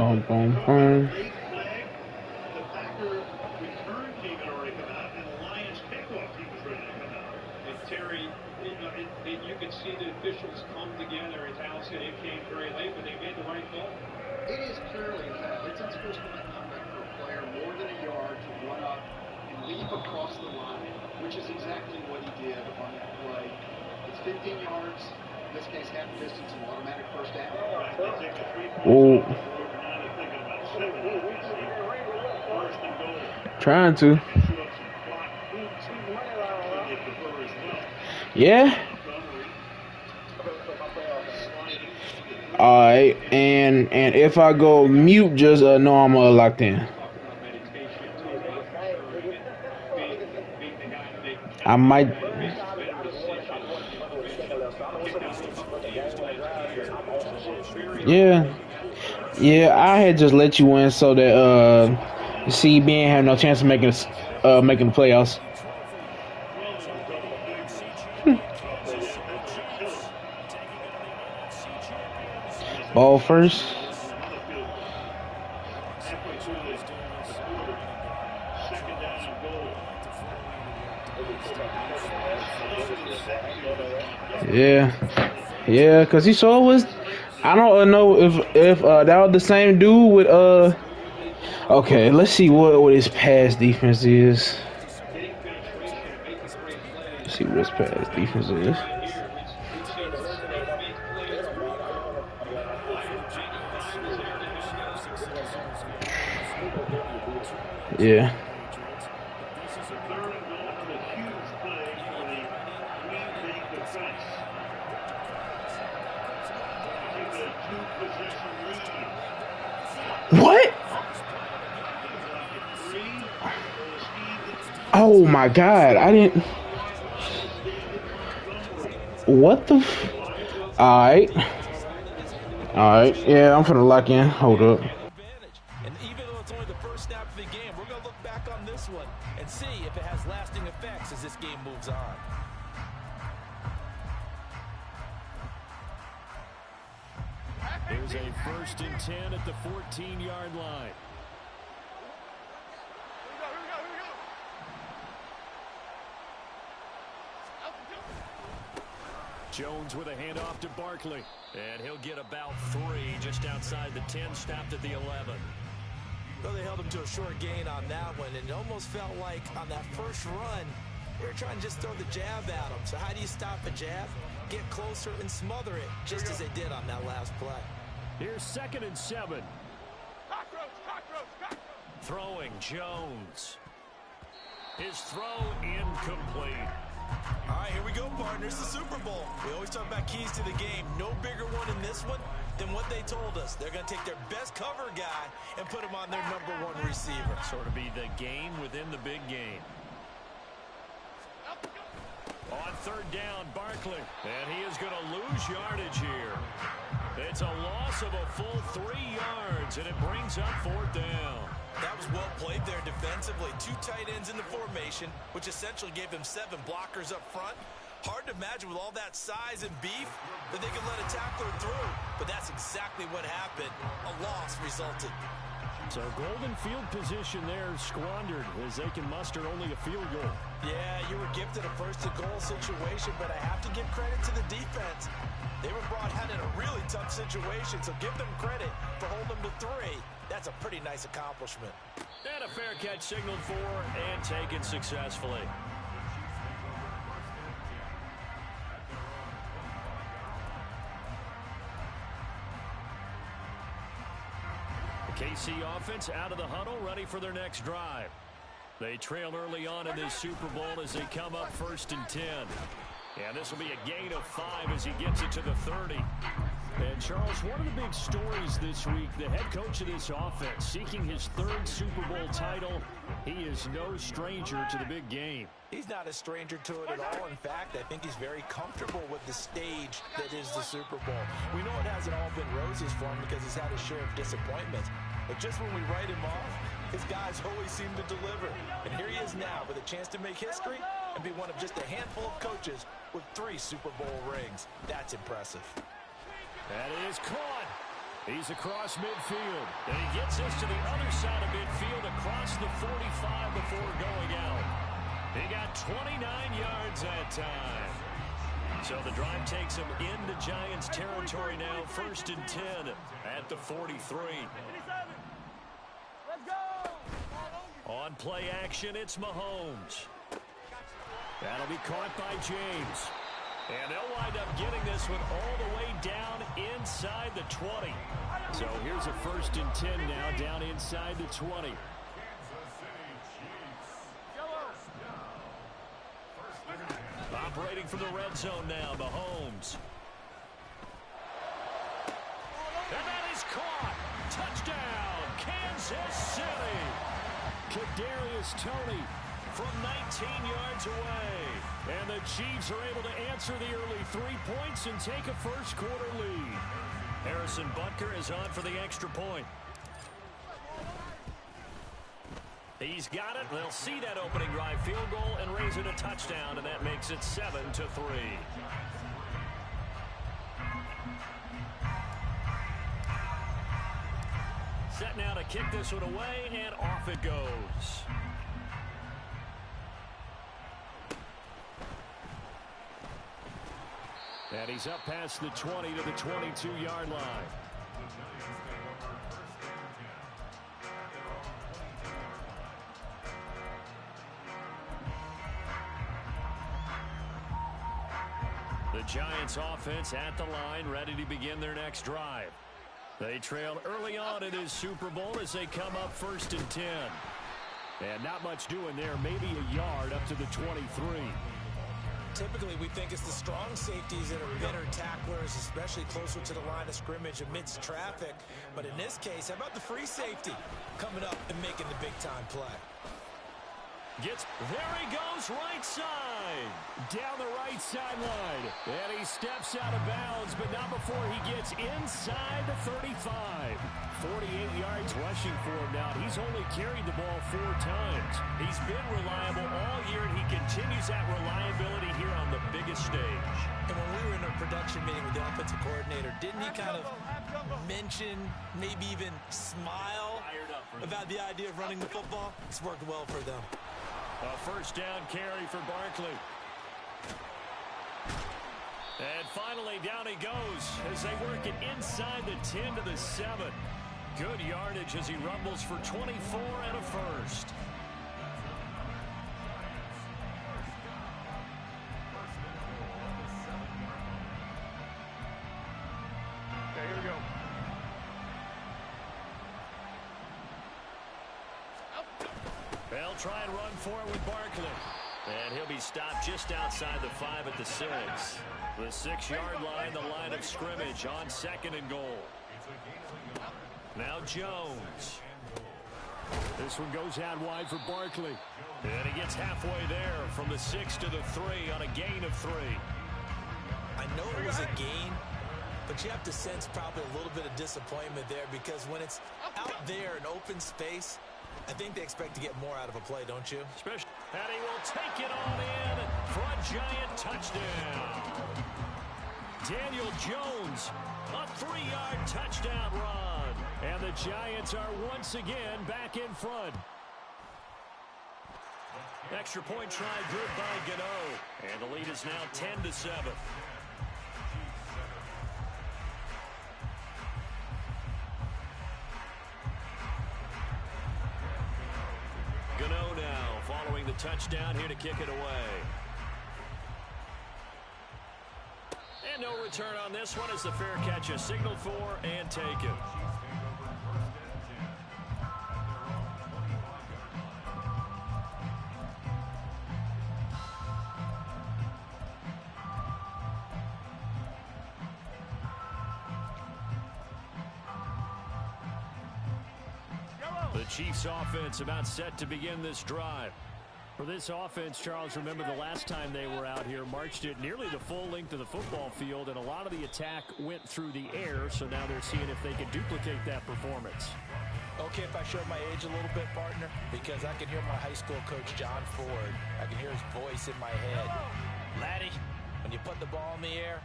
Boom, boom, boom. You could see the officials come together, as Al said, it came very late, but they made the right call. It is clearly a foul. It's unsportsmanlike conduct for a player more than a yard to run up and leap across the line, which is exactly what he did on that play. It's 15 yards, in this case half distance, and automatic first down. Oh. Trying to. Yeah. All right, and if I go mute, just know I'm locked in. I might. Yeah. I had just let you in so that CB ain't have no chance of making the playoffs. Ball first. Yeah, cause he sure was. I don't know if that was the same dude with Okay, let's see what his pass defense is. Let's see what his pass defense is. Yeah. What? Oh my God! I didn't. What the? All right. Yeah, I'm finna lock in. Hold up. And even though it's only the first snap of the game, we're gonna look back on this one and see if it has lasting effects as this game moves on. There's a 1st and 10 at the 14-yard line. Jones with a handoff to Barkley. And he'll get about 3 just outside the 10, stopped at the 11. Well, they held him to a short gain on that one, and it almost felt like on that first run, they were trying to just throw the jab at him. So how do you stop a jab? Get closer and smother it, just as they did on that last play. Here's 2nd and 7. Throwing Jones. His throw incomplete. All right, here we go, partners. The Super Bowl. We always talk about keys to the game. No bigger one in this one than what they told us. They're going to take their best cover guy and put him on their #1 receiver. Sort of be the game within the big game. On 3rd down, Barkley. And he is going to lose yardage here. It's a loss of a full 3 yards, and it brings up 4th down. That was well played there defensively. 2 tight ends in the formation, which essentially gave them 7 blockers up front. Hard to imagine with all that size and beef that they could let a tackler through. But that's exactly what happened. A loss resulted. So golden field position there squandered as they can muster only a field goal. Yeah, you were gifted a 1st-and-goal situation, but I have to give credit to the defense. They were brought out in a really tough situation, so give them credit for holding them to 3. That's a pretty nice accomplishment. And a fair catch signaled for and taken successfully. The KC offense out of the huddle, ready for their next drive. They trail early on in this Super Bowl as they come up 1st and 10. And this will be a gain of 5 as he gets it to the 30. And, Charles, one of the big stories this week, the head coach of this offense seeking his 3rd Super Bowl title. He is no stranger to the big game. He's not a stranger to it at all. In fact, I think he's very comfortable with the stage that is the Super Bowl. We know it hasn't all been roses for him because he's had his share of disappointments. But just when we write him off, his guys always seem to deliver. And here he is now with a chance to make history and be one of just a handful of coaches with 3 Super Bowl rings. That's impressive. That is caught. He's across midfield. And he gets us to the other side of midfield across the 45 before going out. He got 29 yards that time. So the drive takes him into Giants territory now. 1st and 10 at the 43. Let's go! On play action, it's Mahomes. That'll be caught by James. And they'll wind up getting this one all the way down inside the 20. So here's a 1st and 10 now down inside the 20. Operating from the red zone now, Mahomes. And that is caught. Touchdown, Kansas City. Kadarius Toney from 19 yards away. And the Chiefs are able to answer the early 3 points and take a first quarter lead. Harrison Butker is on for the extra point. He's got it. They'll see that opening drive field goal and raise it a touchdown, and that makes it 7-3. Set now to kick this one away, and off it goes. And he's up past the 20 to the 22-yard line. The Giants offense at the line, ready to begin their next drive. They trailed early on in this Super Bowl as they come up 1st and 10. And not much doing there, maybe a yard up to the 23. Typically, we think it's the strong safeties that are better tacklers, especially closer to the line of scrimmage amidst traffic. But in this case, how about the free safety coming up and making the big-time play? There he goes, right side. Down the right sideline. And he steps out of bounds, but not before he gets inside the 35. 48 yards rushing for him now. He's only carried the ball 4 times. He's been reliable all year, and he continues that reliability here on the biggest stage. And when we were in a production meeting with the offensive coordinator, didn't he kind of mention, maybe even smile about the idea of running the football? It's worked well for them. A 1st down carry for Barkley. And finally, down he goes as they work it inside the 10 to the 7. Good yardage as he rumbles for 24 and a first. Okay, here we go. They'll try and run for it with Barkley. And he'll be stopped just outside the 5 at the 6. The 6-yard line, the line of scrimmage on 2nd and goal. Now Jones. This one goes out wide for Barkley. And he gets halfway there from the 6 to the 3 on a gain of 3. I know it was a gain, but you have to sense probably a little bit of disappointment there because when it's out there in open space, I think they expect to get more out of a play, don't you? And he will take it on in for a giant touchdown. Daniel Jones, a 3-yard touchdown run. And the Giants are once again back in front. Extra point try good by Gano. And the lead is now 10-7. Gano now following the touchdown here to kick it away. And no return on this one as the fair catch is signaled for and taken. The Chiefs offense about set to begin this drive. For this offense, Charles, remember the last time they were out here, marched it nearly the full length of the football field, and a lot of the attack went through the air, so now they're seeing if they can duplicate that performance. Okay, if I show my age a little bit, partner, because I can hear my high school coach, John Ford. I can hear his voice in my head. Laddie, When you put the ball in the air,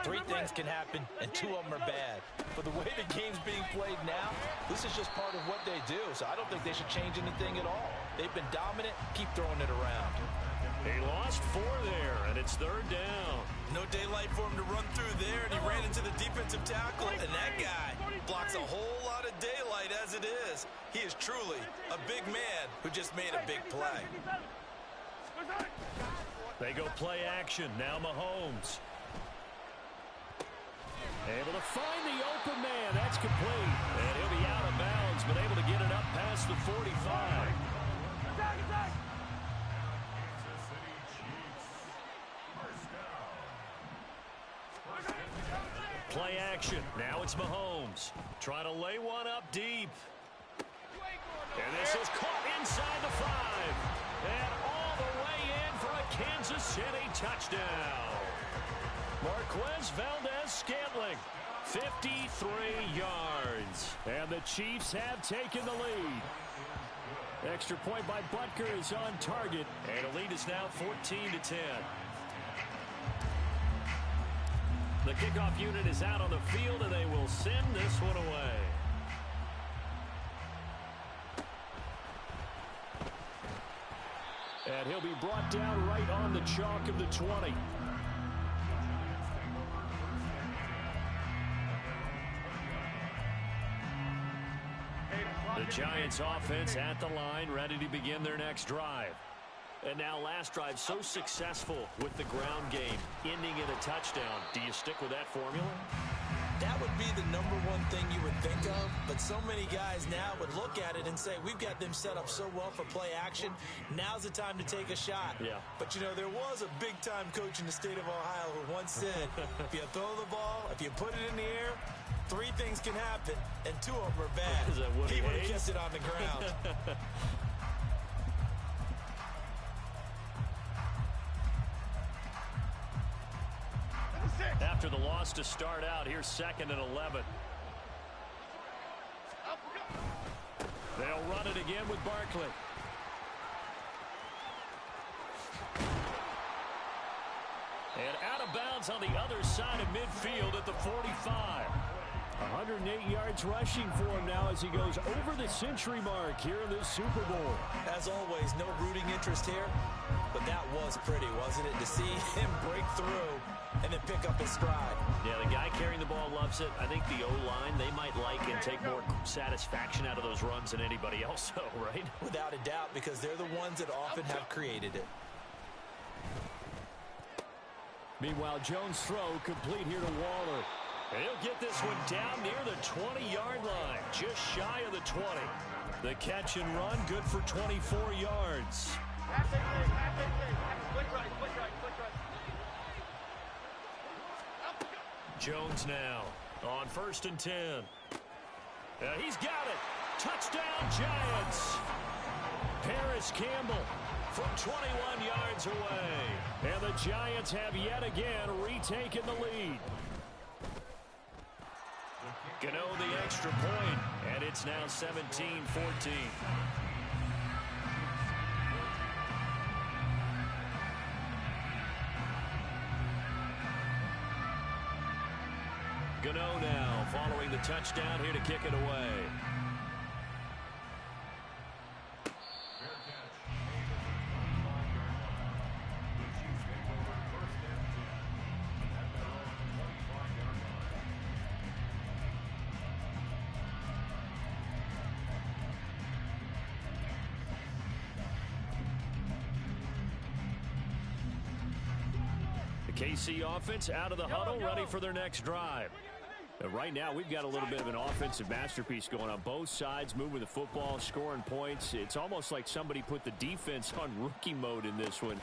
three things can happen, and two of them are bad. But the way the game's being played now, this is just part of what they do. So I don't think they should change anything at all. They've been dominant. Keep throwing it around. He lost 4 there, and it's 3rd down. No daylight for him to run through there, and he ran into the defensive tackle, and that guy blocks a whole lot of daylight as it is. He is truly a big man who just made a big play. They go play action. Now Mahomes. Able to find the open man. That's complete. And he'll be out of bounds, but able to get it up past the 45. Play action. Now it's Mahomes. Trying to lay one up deep. And this is caught inside the 5. And all the way in for a Kansas City touchdown. Marquez Valdez-Scantling, 53 yards. And the Chiefs have taken the lead. Extra point by Butker is on target. And the lead is now 14-10. The kickoff unit is out on the field, and they will send this one away. And he'll be brought down right on the chalk of the 20. The Giants offense at the line, ready to begin their next drive. And now last drive so successful with the ground game, ending in a touchdown. Do you stick with that formula? That would be the #1 thing you would think of, but so many guys now would look at it and say, we've got them set up so well for play action. Now's the time to take a shot. Yeah. But, you know, there was a big-time coach in the state of Ohio who once said, if you throw the ball, if you put it in the air, 3 things can happen, and 2 of them are bad. Is that what he would have kept it on the ground. After the loss to start out, here's 2nd and 11. They'll run it again with Barkley. And out of bounds on the other side of midfield at the 45. 108 yards rushing for him now as he goes over the century mark here in this Super Bowl. As always, no rooting interest here, but that was pretty, wasn't it? To see him break through and then pick up his stride. Yeah, the guy carrying the ball loves it. I think the O-line, they might like and take more satisfaction out of those runs than anybody else, though, right? Without a doubt, because they're the ones that often have created it. Meanwhile, Jones' throw complete here to Waller. And he'll get this one down near the 20-yard line, just shy of the 20. The catch and run, good for 24 yards. Jones now on 1st and 10. He's got it. Touchdown, Giants. Paris Campbell from 21 yards away. And the Giants have yet again retaken the lead. Gano the extra point, and it's now 17-14. Gano now following the touchdown here to kick it away. KC offense out of the huddle, ready for their next drive. And right now, we've got a little bit of an offensive masterpiece going on both sides, moving the football, scoring points. It's almost like somebody put the defense on rookie mode in this one.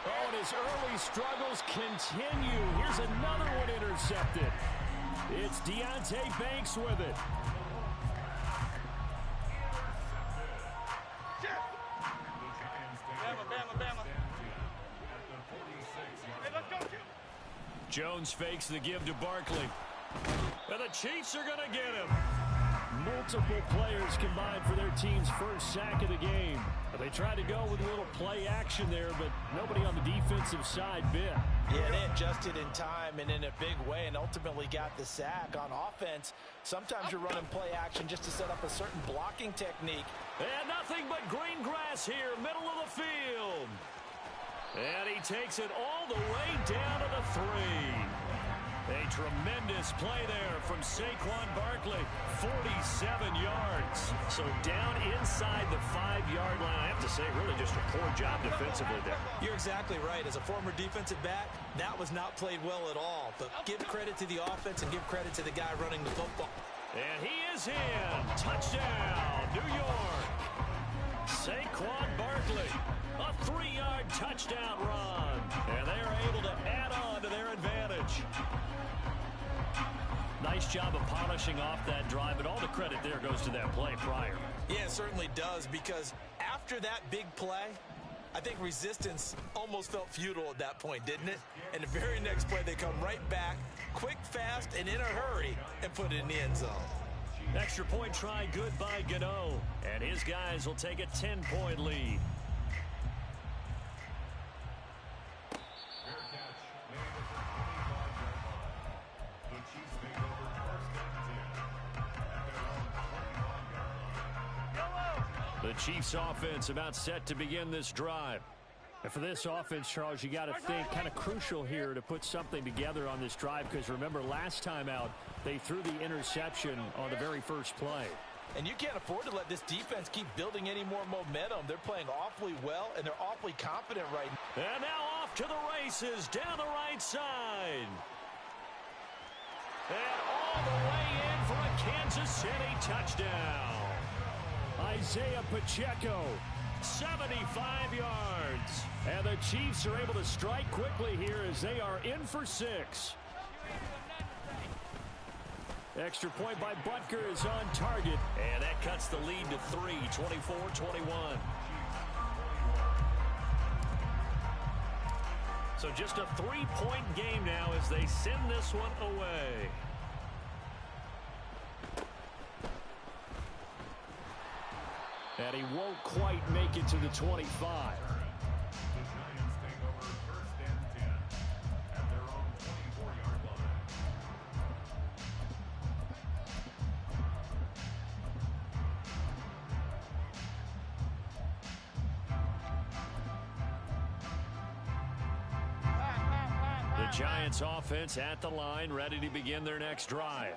Oh, and his early struggles continue. Here's another one intercepted. It's Deonte Banks with it. Jones fakes the give to Barkley. And the Chiefs are going to get him. Multiple players combined for their team's first sack of the game. They tried to go with a little play action there, but nobody on the defensive side bit. Yeah, they adjusted in time and in a big way and ultimately got the sack. On offense, sometimes you're running play action just to set up a certain blocking technique. And nothing but green grass here, middle of the field. And he takes it all the way down to the 3. A tremendous play there from Saquon Barkley, 47 yards. So down inside the 5-yard line. I have to say, really just a poor job defensively there. You're exactly right. As a former defensive back, that was not played well at all. But give credit to the offense and give credit to the guy running the football. And he is in. Touchdown, New York. Saquon Barkley, a 3-yard touchdown run. And they are able to add on to their advantage. Nice job of polishing off that drive, but all the credit there goes to that play prior. Yeah, it certainly does, because after that big play, I think resistance almost felt futile at that point, didn't it? And the very next play, they come right back, quick, fast, and in a hurry, and put it in the end zone. Extra point try good by Gano, and his guys will take a 10-point lead. The Chiefs offense about set to begin this drive. And for this offense, Charles, you got to think kind of crucial here to put something together on this drive, because remember last time out they threw the interception on the very first play. And you can't afford to let this defense keep building any more momentum. They're playing awfully well, and they're awfully confident right now. And now off to the races down the right side. And all the way in for a Kansas City touchdown. Isaiah Pacheco, 75 yards. And the Chiefs are able to strike quickly here as they are in for 6. Extra point by Butker is on target. And that cuts the lead to 3, 24-21. So just a 3-point game now as they send this one away. And he won't quite make it to the 25. The Giants offense at the line, ready to begin their next drive.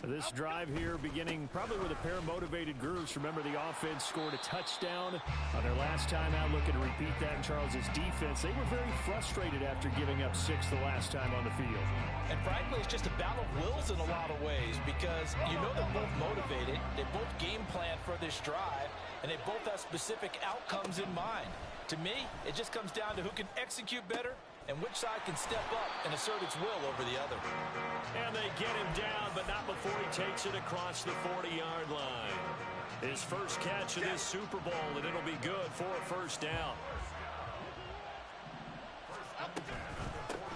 This drive here beginning probably with a pair of motivated groups. Remember, the offense scored a touchdown on their last time out. Looking to repeat that in Charles's defense. They were very frustrated after giving up 6 the last time on the field. And frankly, it's just a battle of wills in a lot of ways, because you know they're both motivated. They both game plan for this drive, and they both have specific outcomes in mind. To me, it just comes down to who can execute better and which side can step up and assert its will over the other. And they get him down, but not before he takes it across the 40-yard line. His first catch of this Super Bowl, and it'll be good for a first down.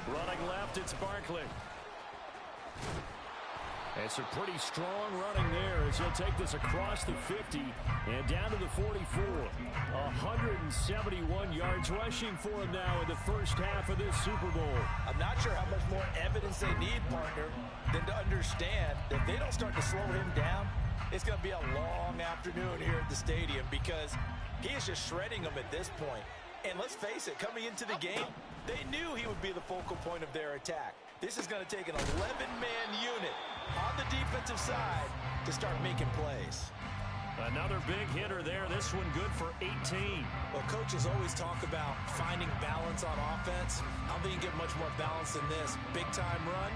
Running left, it's Barkley. And some pretty strong running there as he'll take this across the 50 and down to the 44. 171 yards rushing for him now in the first half of this Super Bowl. I'm not sure how much more evidence they need, partner, than to understand that if they don't start to slow him down, it's going to be a long afternoon here at the stadium, because he is just shredding them at this point. And let's face it, coming into the game, they knew he would be the focal point of their attack. This is going to take an 11-man unit on the defensive side to start making plays. Another big hitter there. This one good for 18. Well, coaches always talk about finding balance on offense. I don't think you get much more balance than this. Big-time run,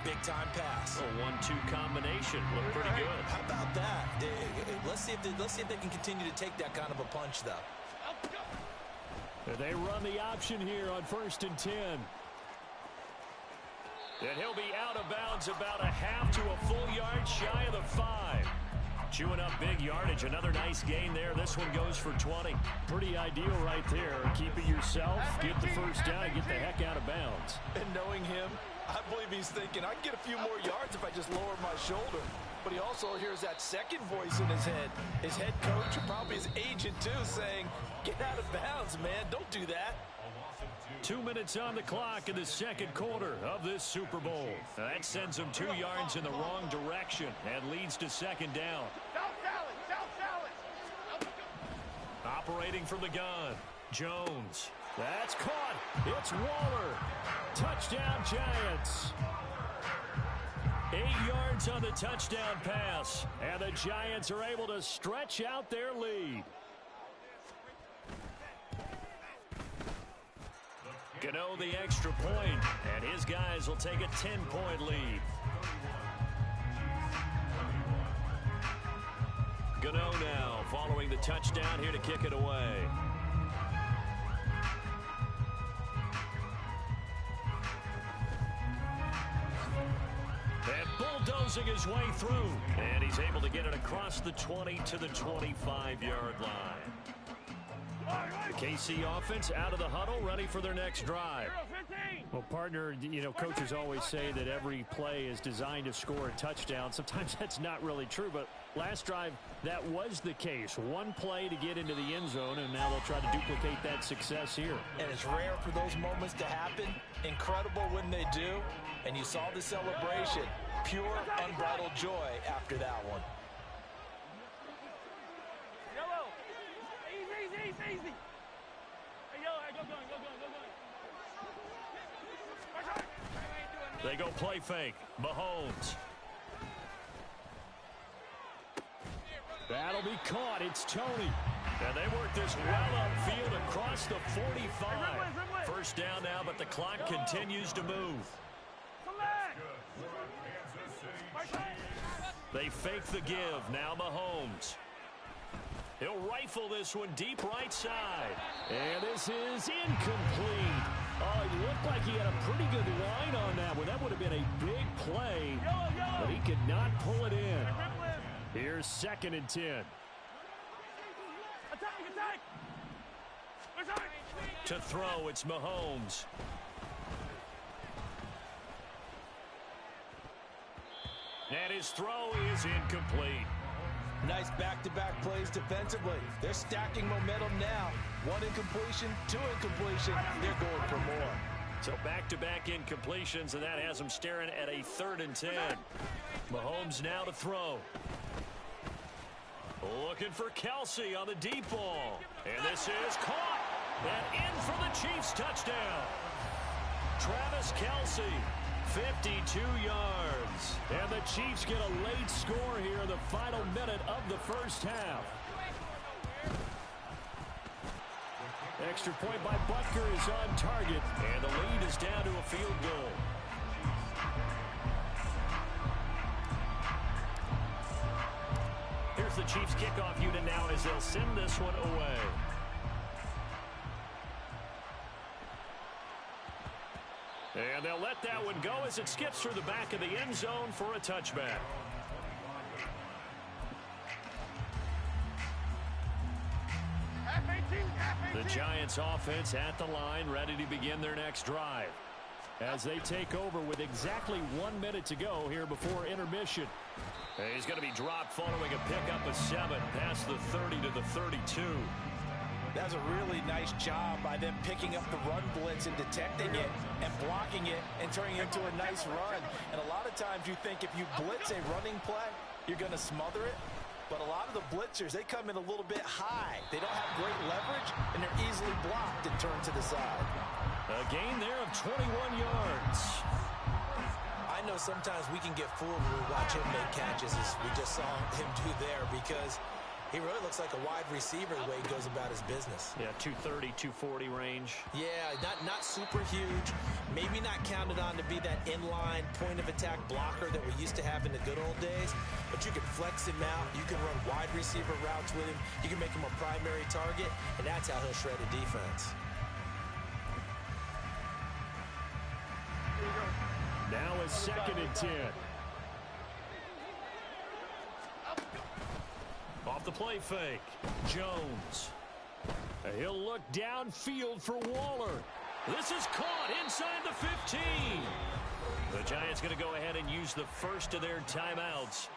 big-time pass. A 1-2 combination. Look pretty good. How about that? Let's see if they can continue to take that kind of a punch, though. They run the option here on 1st and 10. And he'll be out of bounds about a half to a full yard shy of the 5. Chewing up big yardage. Another nice gain there. This one goes for 20. Pretty ideal right there. Keep it yourself, get the first down, and get the heck out of bounds. And knowing him, I believe he's thinking, I can get a few more yards if I just lower my shoulder. but he also hears that second voice in his head. His head coach, or probably his agent too, saying, get out of bounds, man. Don't do that. 2 minutes on the clock in the second quarter of this Super Bowl. That sends them 2 yards in the wrong direction and leads to second down. Operating from the gun, Jones. That's caught. It's Waller. Touchdown, Giants. 8 yards on the touchdown pass, and the Giants are able to stretch out their lead. Gano the extra point, and his guys will take a 10-point lead. Gano now following the touchdown here to kick it away. And bulldozing his way through, and he's able to get it across the 20 to the 25-yard line. The KC offense out of the huddle, ready for their next drive. Well, partner, you know, coaches always say that every play is designed to score a touchdown. Sometimes that's not really true, but last drive, that was the case. One play to get into the end zone, and now they'll try to duplicate that success here. And it's rare for those moments to happen. Incredible when they do. And you saw the celebration. Pure, unbridled joy after that one. Easy. Hey, yo, go going. They go play fake. Mahomes. That'll be caught. It's Tony. And they work this well upfield across the 45. First down now, but the clock continues to move. They fake the give. Now Mahomes. He'll rifle this one deep right side. And this is incomplete. Oh, it looked like he had a pretty good line on that one. That would have been a big play, but he could not pull it in. Here's 2nd and 10. Attack! To throw, it's Mahomes. And his throw is incomplete. Nice back-to-back plays defensively. They're stacking momentum now. 1 incompletion, 2 incompletion. They're going for more. So back-to-back incompletions, and that has them staring at a 3rd and 10. Mahomes now to throw. Looking for Kelsey on the deep ball. And this is caught. And in for the Chiefs touchdown. Travis Kelsey. 52 yards. And the Chiefs get a late score here in the final minute of the first half. Extra point by Butker is on target. And the lead is down to a field goal. Here's the Chiefs kickoff unit now as they'll send this one away. And they'll let that one go as it skips through the back of the end zone for a touchback. The Giants offense at the line, ready to begin their next drive. As they take over with exactly 1 minute to go here before intermission. He's going to be dropped following a pickup of 7 past the 30 to the 32. That's a really nice job by them picking up the run blitz and detecting it and blocking it and turning it into a nice run. And a lot of times you think if you blitz a running play, you're going to smother it. But a lot of the blitzers, they come in a little bit high. They don't have great leverage, and they're easily blocked and turned to the side. A gain there of 21 yards. I know sometimes we can get fooled when we watch him make catches, as we just saw him do there, because he really looks like a wide receiver the way he goes about his business. Yeah, 230, 240 range. Yeah, not super huge. Maybe not counted on to be that inline point-of-attack blocker that we used to have in the good old days. But you can flex him out. You can run wide receiver routes with him. You can make him a primary target, and that's how he'll shred a defense. Now a 2nd and 10. Off the play fake, Jones. He'll look downfield for Waller. This is caught inside the 15. The Giants going to go ahead and use the first of their timeouts.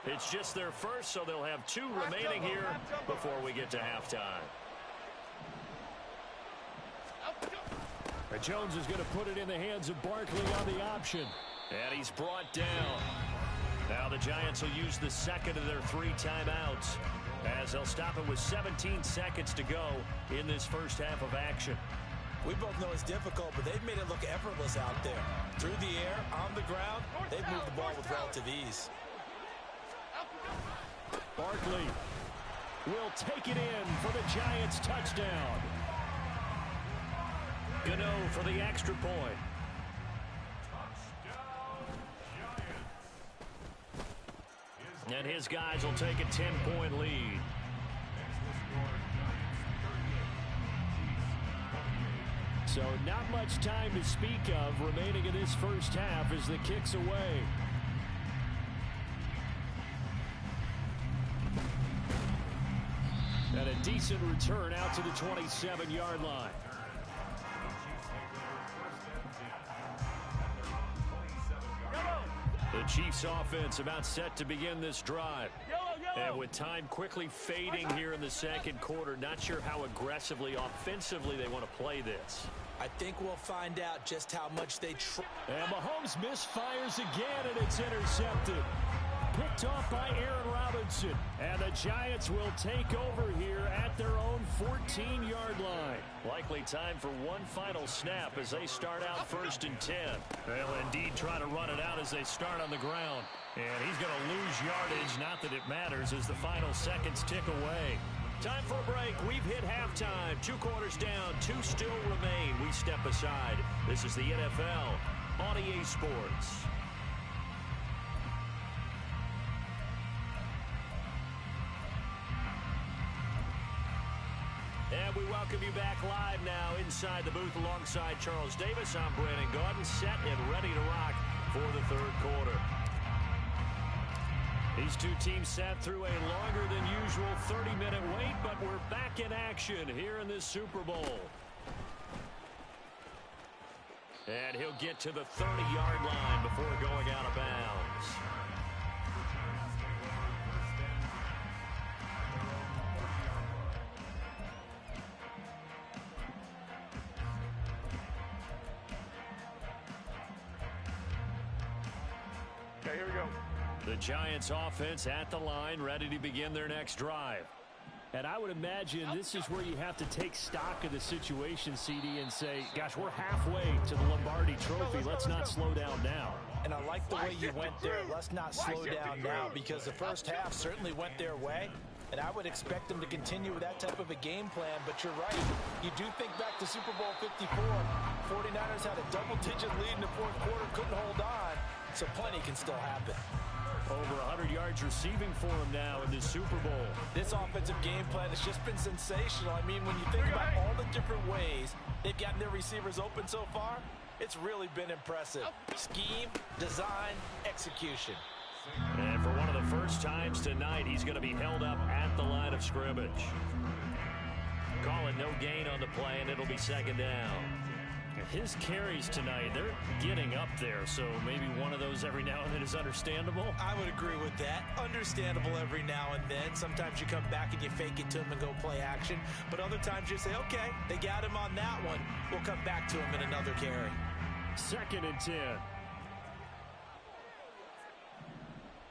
It's just their first, so they'll have 2 remaining here before we get to halftime. And Jones is going to put it in the hands of Barkley on the option. And he's brought down. Now the Giants will use the second of their 3 timeouts, as they'll stop it with 17 seconds to go in this first half of action. We both know it's difficult, but they've made it look effortless out there. Through the air, on the ground, they've moved the ball with relative ease. Barkley will take it in for the Giants touchdown. Gano for the extra point. And his guys will take a 10-point lead. So not much time to speak of remaining in this first half as the kick's away. And a decent return out to the 27-yard line. The Chiefs offense about set to begin this drive. And with time quickly fading here in the second quarter, not sure how aggressively, offensively they want to play this. I think we'll find out just how much they try. And Mahomes misfires again, and it's intercepted. Picked off by Aaron Robinson. And the Giants will take over here at their own 14-yard line. Likely time for one final snap as they start out 1st and 10. They'll indeed try to run it out as they start on the ground. And he's going to lose yardage, not that it matters, as the final seconds tick away. Time for a break. We've hit halftime. 2 quarters down, 2 still remain. We step aside. This is the NFL on EA Sports. And we welcome you back live now inside the booth alongside Charles Davis. I'm Brandon Gaudin, set and ready to rock for the 3rd quarter. These 2 teams sat through a longer than usual 30-minute wait, but we're back in action here in this Super Bowl. And he'll get to the 30-yard line before going out of bounds. Okay, here we go. The Giants offense at the line, ready to begin their next drive. And I would imagine this is where you have to take stock of the situation, CD, and say, gosh, we're halfway to the Lombardi Trophy. Let's not slow down now. And I like the way you went there. Let's not slow down now, because the first half certainly went their way. And I would expect them to continue with that type of a game plan. But you're right. You do think back to Super Bowl 54. 49ers had a double-digit lead in the 4th quarter, couldn't hold on. So plenty can still happen. Over 100 yards receiving for him now in this Super Bowl. This offensive game plan has just been sensational. I mean, when you think about all the different ways they've gotten their receivers open so far, it's really been impressive. Scheme, design, execution. And for one of the first times tonight, he's going to be held up at the line of scrimmage. Call it no gain on the play, and it'll be 2nd down. His carries tonight, they're getting up there, so maybe one of those every now and then is understandable. I would agree with that. Understandable every now and then. Sometimes you come back and you fake it to him and go play action. But other times you say, okay, they got him on that one. We'll come back to him in another carry. 2nd and 10.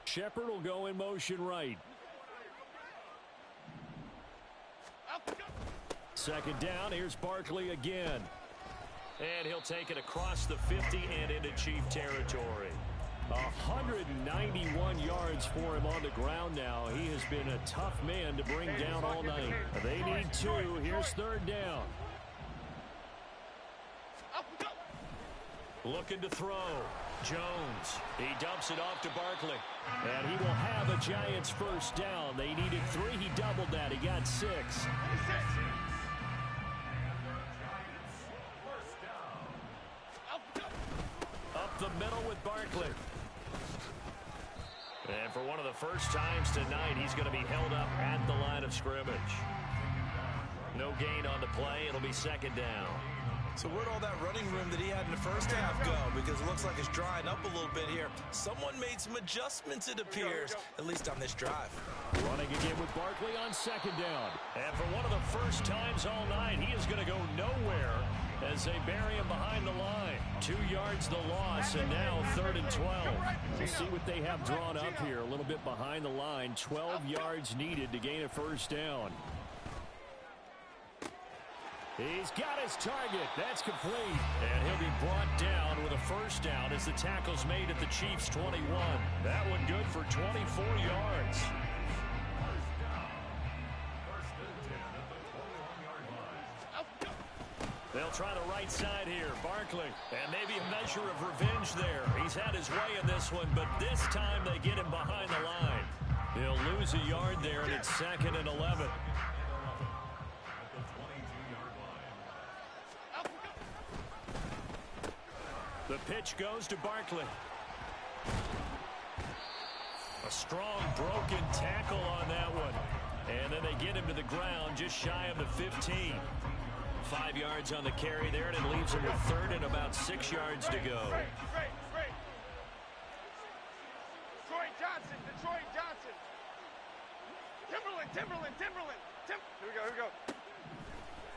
Shepard will go in motion right. 2nd down, here's Barkley again. And he'll take it across the 50 and into Chief territory. 191 yards for him on the ground now. He has been a tough man to bring down all night. They need 2. Here's 3rd down. Looking to throw. Jones. He dumps it off to Barkley. And he will have a Giants 1st down. They needed 3. He doubled that. He got 6. Up the middle with Barkley. And for one of the first times tonight, he's going to be held up at the line of scrimmage. No gain on the play. It'll be 2nd down. So where'd all that running room that he had in the first half go? Because it looks like it's drying up a little bit here. Someone made some adjustments, it appears, at least on this drive. Running again with Barkley on second down. And for one of the first times all night, he is going to go nowhere as they bury him behind the line. 2 yards the loss, and now 3rd and 12. We'll see what they have drawn up here. A little bit behind the line. 12 yards needed to gain a first down. He's got his target. That's complete. And he'll be brought down with a first down as the tackle's made at the Chiefs' 21. That one good for 24 yards. They'll try the right side here. Barkley. And maybe a measure of revenge there. He's had his way in this one, but this time they get him behind the line. He'll lose a yard there, and it's 2nd and 11. The pitch goes to Barkley. A strong broken tackle on that one. And then they get him to the ground just shy of the 15. 5 yards on the carry there, and it leaves him with 3rd and about 6 yards to go. Detroit Johnson. Timberland. Here we go.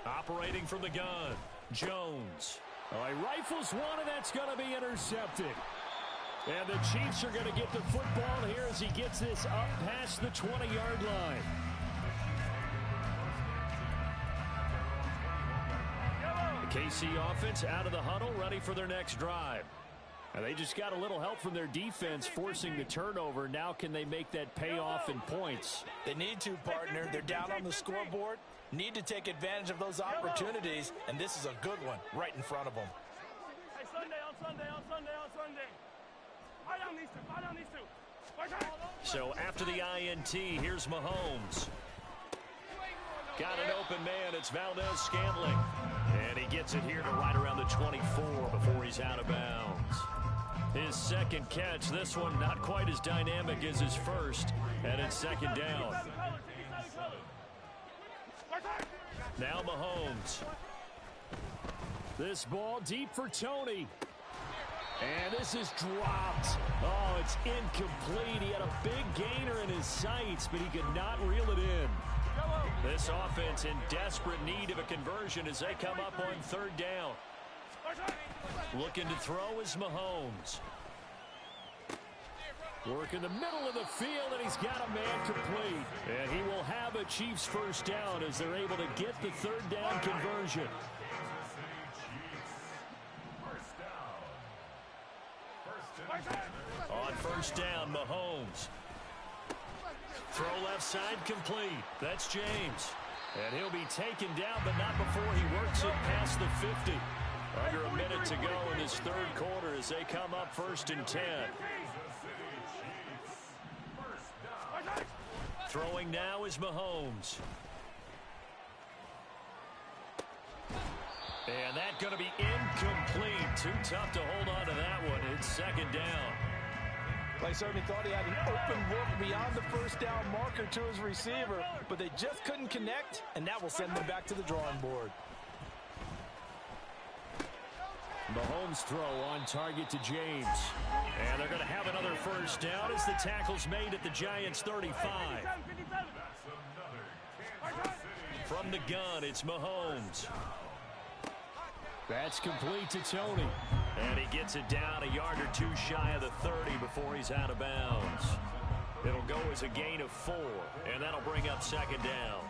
Operating from the gun, Jones. All right, rifles one, and that's going to be intercepted. And the Chiefs are going to get the football here as he gets this up past the 20-yard line. The KC offense out of the huddle, ready for their next drive. And they just got a little help from their defense forcing the turnover. Now can they make that pay off in points? They need to, partner. They're down on the scoreboard. Need to take advantage of those opportunities, and this is a good one right in front of them. Hey, Sunday. I don't need to. So after the INT, here's Mahomes. Got an open man. It's Valdez-Scantling. And he gets it here to right around the 24 before he's out of bounds. His second catch, this one not quite as dynamic as his first, and it's 2nd down. Now Mahomes. This ball deep for Tony. And this is dropped. Oh, it's incomplete. He had a big gainer in his sights, but he could not reel it in. This offense in desperate need of a conversion as they come up on 3rd down. Looking to throw is Mahomes. Work in the middle of the field, and he's got a man complete. And he will have a Chiefs first down as they're able to get the 3rd down conversion. On 1st down, Mahomes. Throw left side complete. That's James. And he'll be taken down, but not before he works it past the 50. Under a minute to go in this 3rd quarter as they come up 1st and 10. Throwing now is Mahomes. And that's going to be incomplete. Too tough to hold on to that one. It's 2nd down. They certainly thought he had an open look beyond the first down marker to his receiver, but they just couldn't connect, and that will send them back to the drawing board. Mahomes' throw on target to James. And they're going to have another first down as the tackle's made at the Giants' 35. From the gun, it's Mahomes. That's complete to Tony. And he gets it down a yard or two shy of the 30 before he's out of bounds. It'll go as a gain of 4, and that'll bring up 2nd down.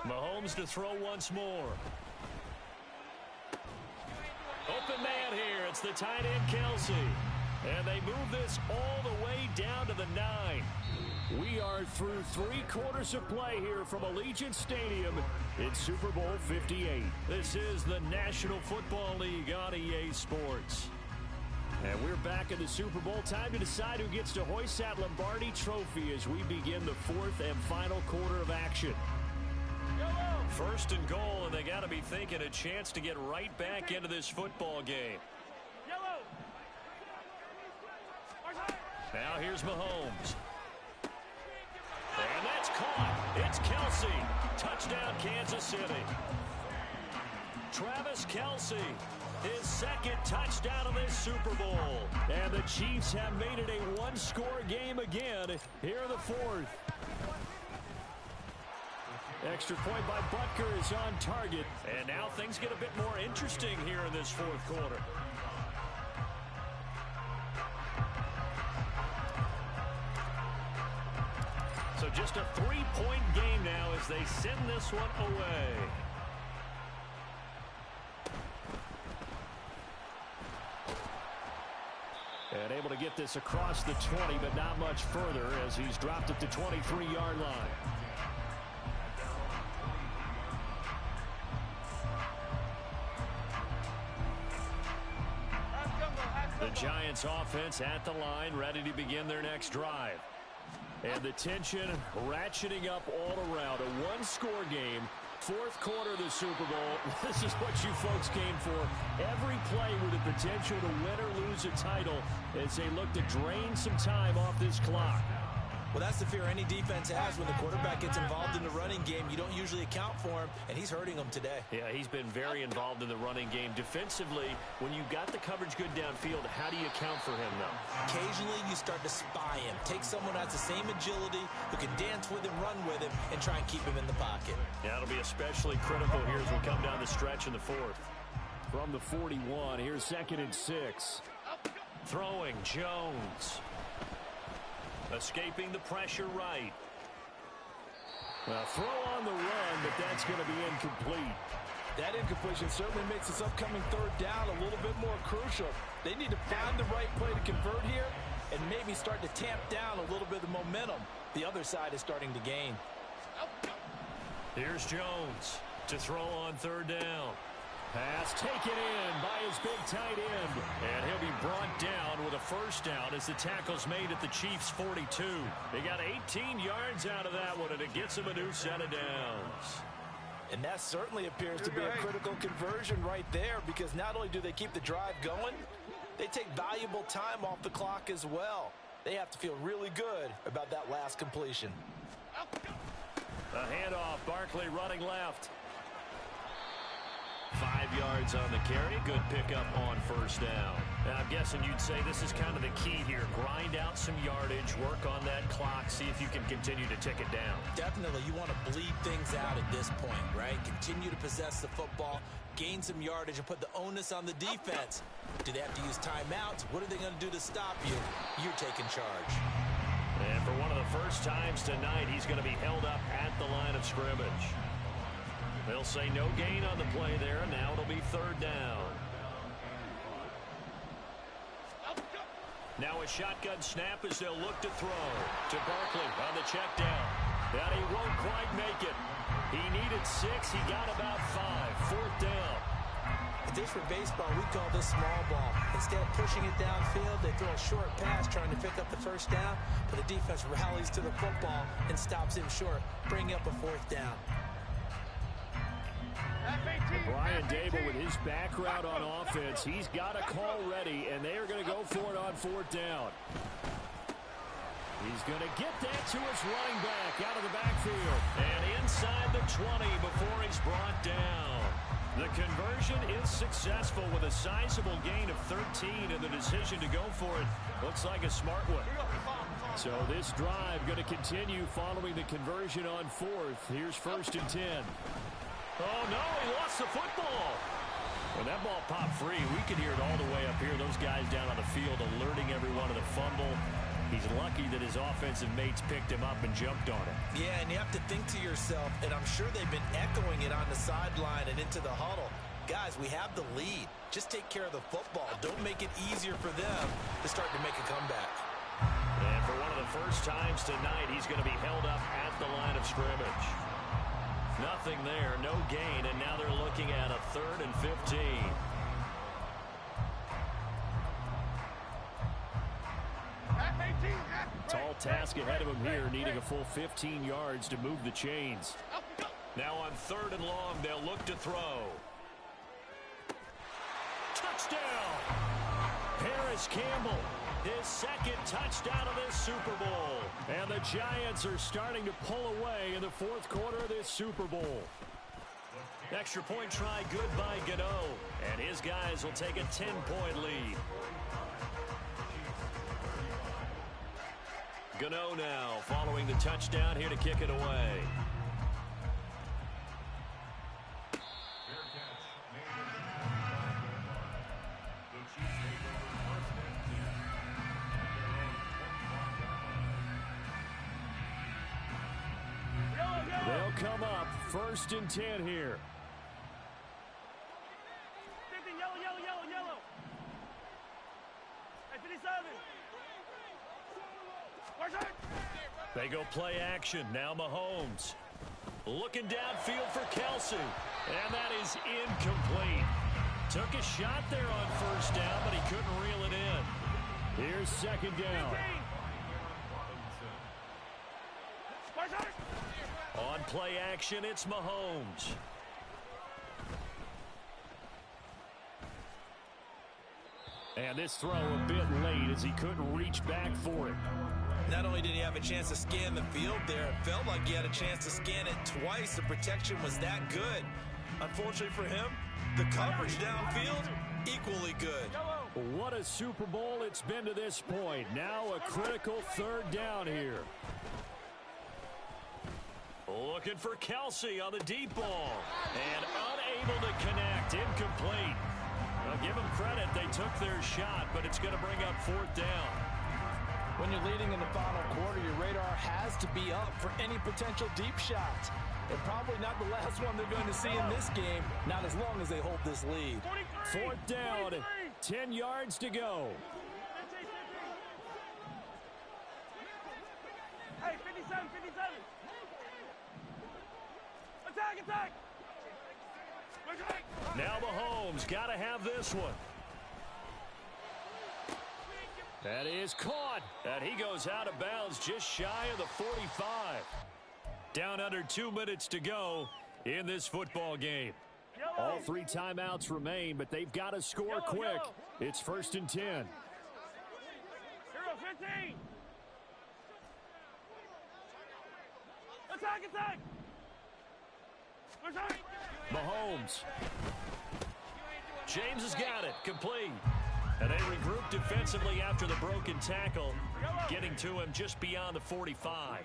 Mahomes to throw once more. Open man here. It's the tight end, Kelsey. And they move this all the way down to the 9. We are through 3 quarters of play here from Allegiant Stadium in Super Bowl 58. This is the National Football League on EA Sports. And we're back in the Super Bowl. Time to decide who gets to hoist that Lombardi Trophy as we begin the 4th and final quarter of action. 1st and goal, and they got to be thinking a chance to get right back into this football game. Now here's Mahomes. And that's caught. It's Kelsey. Touchdown, Kansas City. Travis Kelsey, his second touchdown of this Super Bowl. And the Chiefs have made it a one-score game again here in the fourth. Extra point by Butker is on target. And now things get a bit more interesting here in this fourth quarter. So just a three-point game now as they send this one away. And able to get this across the 20, but not much further as he's dropped at the 23-yard line. The Giants offense at the line, ready to begin their next drive. And the tension ratcheting up all around. A one-score game. Fourth quarter of the Super Bowl. This is what you folks came for. Every play with the potential to win or lose a title as they look to drain some time off this clock. Well, that's the fear any defense has when the quarterback gets involved in the running game. You don't usually account for him, and he's hurting them today. Yeah, he's been very involved in the running game. Defensively, when you got the coverage good downfield, how do you account for him, though? Occasionally, you start to spy him. Take someone who has the same agility, who can dance with him, run with him, and try and keep him in the pocket. Yeah, it'll be especially critical here as we come down the stretch in the fourth. From the 41, here's 2nd and 6. Throwing, Jones. Escaping the pressure right. Well, throw on the run, but that's going to be incomplete. That incompletion certainly makes this upcoming third down a little bit more crucial. They need to find the right play to convert here and maybe start to tamp down a little bit of momentum. The other side is starting to gain. Here's Jones to throw on third down. Pass taken in by his big tight end. And he'll be brought down with a first down as the tackle's made at the Chiefs' 42. They got 18 yards out of that one, and it gets them a new set of downs. And that certainly appears to be a critical conversion right there, because not only do they keep the drive going, they take valuable time off the clock as well. They have to feel really good about that last completion. A handoff, Barkley running left. 5 yards on the carry. Good pickup on first down. Now, I'm guessing you'd say this is kind of the key here. Grind out some yardage, work on that clock, see if you can continue to tick it down. Definitely, you want to bleed things out at this point, right? Continue to possess the football, gain some yardage, and put the onus on the defense. Do they have to use timeouts? What are they going to do to stop you? You're taking charge. And for one of the first times tonight, he's going to be held up at the line of scrimmage. They'll say no gain on the play there. Now it'll be third down. Now a shotgun snap as they'll look to throw to Barkley on the check down. And he won't quite make it. He needed 6. He got about 5. Fourth down. If this were baseball, we call this small ball. Instead of pushing it downfield, they throw a short pass trying to pick up the first down, but the defense rallies to the football and stops him short, bringing up a fourth down. Brian Dable with his background on offense, he's got a call ready, and they are going to go for it on fourth down. He's going to get that to his running back out of the backfield. And inside the 20 before he's brought down. The conversion is successful with a sizable gain of 13, and the decision to go for it looks like a smart one. So this drive going to continue following the conversion on fourth. Here's 1st and 10. Oh, no, he lost the football. When that ball popped free, we could hear it all the way up here. Those guys down on the field alerting everyone of the fumble. He's lucky that his offensive mates picked him up and jumped on it. Yeah, and you have to think to yourself, and I'm sure they've been echoing it on the sideline and into the huddle. Guys, we have the lead. Just take care of the football. Don't make it easier for them to start to make a comeback. And for one of the first times tonight, he's going to be held up at the line of scrimmage. Nothing there, no gain, and now they're looking at a 3rd and 15. Tall task ahead of him here, needing a full 15 yards to move the chains. Now on 3rd and long, they'll look to throw. Touchdown! Harris Campbell His second touchdown of this Super Bowl. And the Giants are starting to pull away in the fourth quarter of this Super Bowl. Extra point try good by Gano. And his guys will take a 10-point lead. Gano now following the touchdown here to kick it away. They'll come up 1st and 10 here. 50, yellow. Hey, 57. They go play action. Now Mahomes. Looking downfield for Kelsey. And that is incomplete. Took a shot there on 1st down, but he couldn't reel it in. Here's 2nd down. 15. On play action, it's Mahomes. And this throw a bit late as he couldn't reach back for it. Not only did he have a chance to scan the field there, it felt like he had a chance to scan it twice. The protection was that good. Unfortunately for him, the coverage downfield, equally good. What a Super Bowl it's been to this point. Now a critical 3rd down here. Looking for Kelsey on the deep ball. And unable to connect. Incomplete. I'll give them credit. They took their shot, but it's going to bring up 4th down. When you're leading in the final quarter, your radar has to be up for any potential deep shots. And probably not the last one they're going to see in this game, not as long as they hold this lead. 4th down, 10 yards to go. Hey, 57. Attack. Now Mahomes got to have this one. That is caught. And he goes out of bounds just shy of the 45. Down under 2 minutes to go in this football game. All 3 timeouts remain, but they've got to score quick. It's 1st and 10. Hero 15. Attack. Mahomes. James has got it. Complete. And they regroup defensively after the broken tackle, getting to him just beyond the 45.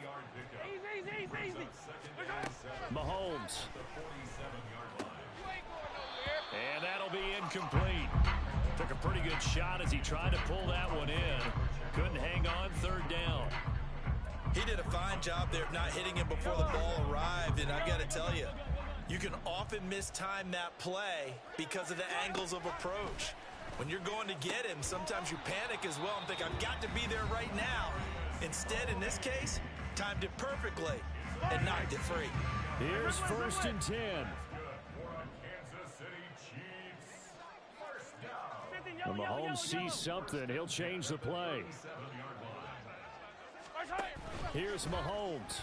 Easy. Mahomes. And that'll be incomplete. Took a pretty good shot as he tried to pull that one in. Couldn't hang on. 3rd down. He did a fine job there of not hitting him before the ball arrived, and I got to tell you, you can often mistime that play because of the angles of approach. When you're going to get him, sometimes you panic as well and think, I've got to be there right now. Instead, in this case, timed it perfectly and knocked it free. Here's 1st and 10. When Mahomes sees something, he'll change the play. Here's Mahomes.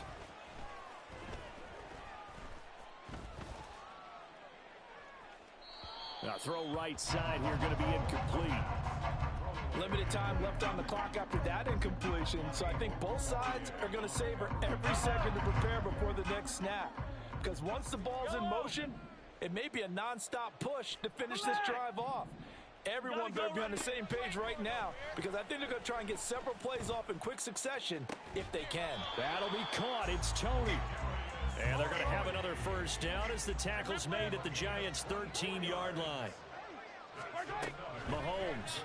Now throw right side here, going to be incomplete. Limited time left on the clock after that incompletion, so I think both sides are going to savor every second to prepare before the next snap. Because once the ball's in motion, it may be a non-stop push to finish this drive off. Everyone better be on the same page right now, because I think they're going to try and get several plays off in quick succession if they can. That'll be caught. It's Tony. And they're going to have another 1st down as the tackle's made at the Giants' 13-yard line. Mahomes.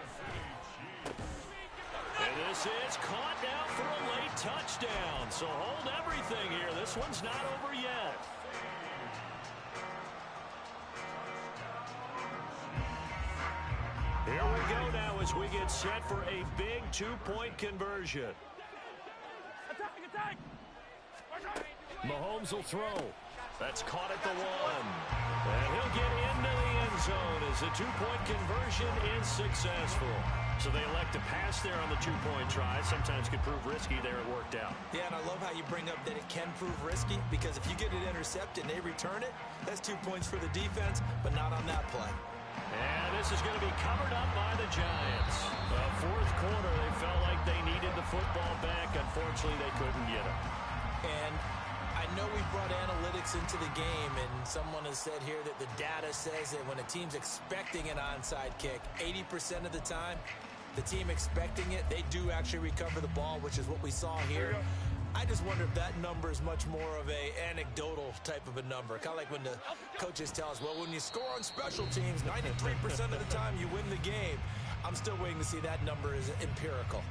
And this is caught down for a late touchdown. So hold everything here. This one's not over yet. Here we go now as we get set for a big 2-point conversion. Attack. Mahomes will throw. That's caught at the 1. And he'll get into the end zone as the 2-point conversion is successful. So they elect to pass there on the 2-point try. Sometimes can prove risky. There it worked out. Yeah, and I love how you bring up that it can prove risky, because if you get it intercepted and they return it, that's 2 points for the defense, but not on that play. And this is going to be covered up by the Giants. The fourth quarter, they football back. Unfortunately, they couldn't get it. And I know we brought analytics into the game, and someone has said here that the data says that when a team's expecting an onside kick, 80% of the time, the team expecting it, they do actually recover the ball, which is what we saw here. I just wonder if that number is much more of a anecdotal type of a number. Kind of like when the coaches tell us, well, when you score on special teams, 93% of the time you win the game. I'm still waiting to see that number is empirical.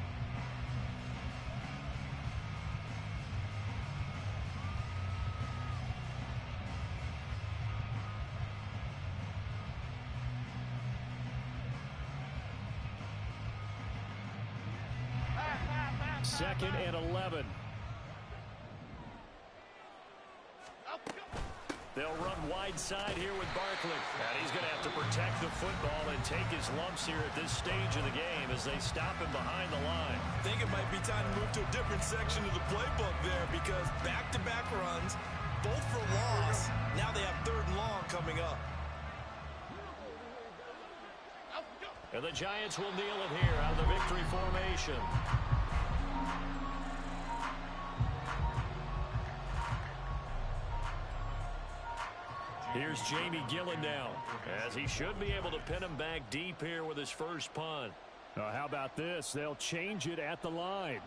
Second and 11. They'll run wide side here with Barkley. And he's going to have to protect the football and take his lumps here at this stage of the game as they stop him behind the line. I think it might be time to move to a different section of the playbook there, because back-to-back runs, both for loss. Now they have 3rd and long coming up. And the Giants will kneel it here out of the victory formation. Here's Jamie Gillen now, as he should be able to pin him back deep here with his first punt. How about this? They'll change it at the line.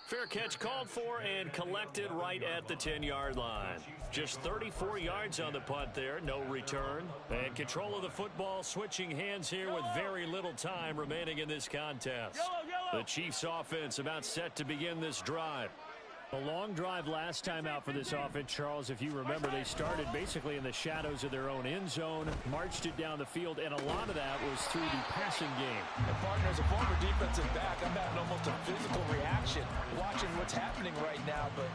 Fair catch called for and collected right at the 10-yard line. Just 34 yards on the punt there, no return. And control of the football, switching hands here with very little time remaining in this contest. The Chiefs offense about set to begin this drive. A long drive last time out for this offense, Charles. If you remember, they started basically in the shadows of their own end zone, marched it down the field, and a lot of that was through the passing game. And partner, as a former defensive back, I'm having almost a physical reaction watching what's happening right now. But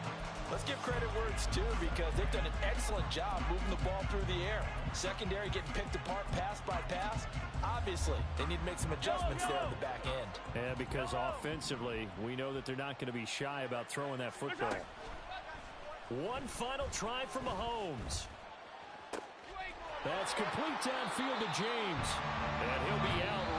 let's give credit where it's due, because they've done an excellent job moving the ball through the air. Secondary getting picked apart pass by pass. Obviously, they need to make some adjustments there on the back end. Yeah, because offensively, we know that they're not going to be shy about throwing that football. One final try for Mahomes. That's complete downfield to James. And he'll be out